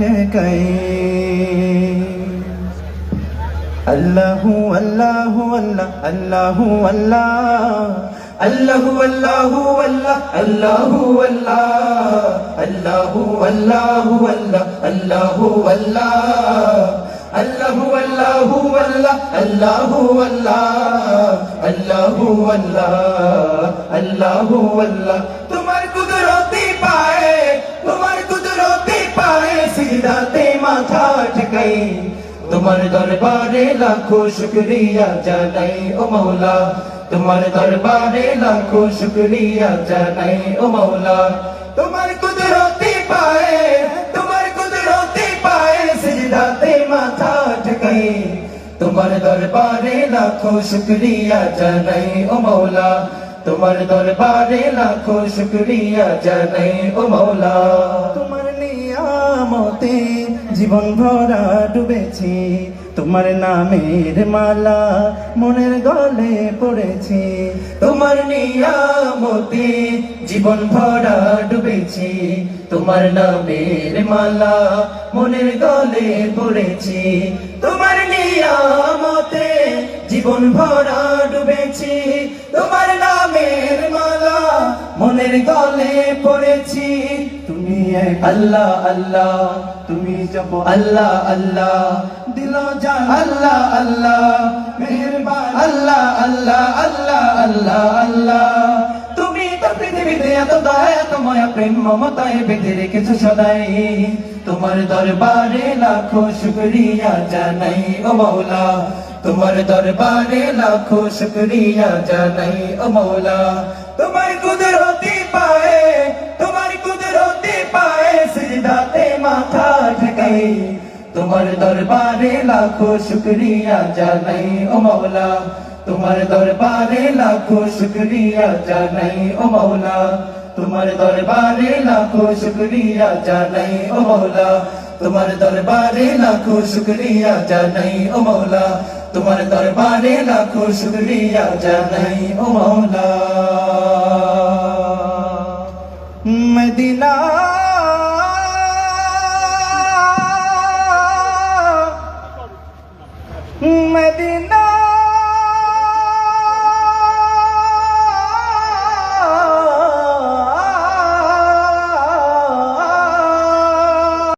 ঠেকাই। আল্লাহু আল্লাহু আল্লাহ আল্লাহু আল্লাহ আল্লাহু আল্লাহু আল্লাহ আল্লাহু আল্লাহ আল্লাহু আল্লাহু আল্লাহ আল্লাহু আল্লাহ আল্লাহু আল্লাহু আল্লাহ আল্লাহু আল্লাহ আল্লাহু আল্লাহ আল্লাহু আল্লাহ। তোমার কুদরতি পায়ে, তোমার কুদরতি পায়ে সিজদাতে মাথা ঠেকাই। তোমার দরবারে লাখো শুকরিয়া জানাই ও মওলা, তোমার দরবারে লাখো শুকরিয়া জানাই ও মওলা। তোমার কুদরতি পায়ে, তোমার কুদরতি পায়ে সিজদাতে মাথা ঠেকাই। তোমার দরবারে লাখো শুকরিয়া জানাই ও মওলা, তোমার দরবারে লাখো শুকরিয়া জানাই ও মওলা। তোমার নিয়ামতে জীবন ভরা ডুবেছি, তোমার নামের মালা মনের গলে পড়েছি। তোমার নিয়ামতে জীবন ভরা ডুবেছি, তোমার নামের মালা মনের গলে পড়েছি। তোমার নিয়ামতে জীবন ভরা ডুবেছি, তোমার নামের মালা মনের গলে পড়েছি। তুমি এক আল্লাহ আল্লাহ, তুমি জপ আল্লাহ আল্লাহ, দিল জান আল্লাহ আল্লাহ, মেহেরবান আল্লাহ আল্লাহ আল্লাহ আল্লাহ আল্লাহ। তুমি তো পৃথিবীতে এত দয়া এত মায়া প্রেম মমতায় বেঁধে রেখেছো সদাই। তোমার দরবারে লাখো শুকরিয়া জানাই ও মওলা, তোমার দরবারে লাখো শুকরিয়া জানাই ও মওলা। তোমার কুদরতি পায়ে, তোমার কুদরতি পায়ে সিজদাতে মাথা ঠেকাই। তোমার দরবারে লাখো শুকরিয়া জানাই ও মওলা, তোমার দরবারে লাখো শুকরিয়া জানাই ও মওলা। তোমার দরবারে লাখো শুকরিয়া জানাই ও মওলা, তোমার দরবারে লাখো শুকরিয়া জানাই ও মওলা, তোমার দরবারে লাখো শুকরিয়া জানাই ও মওলা। মদিনা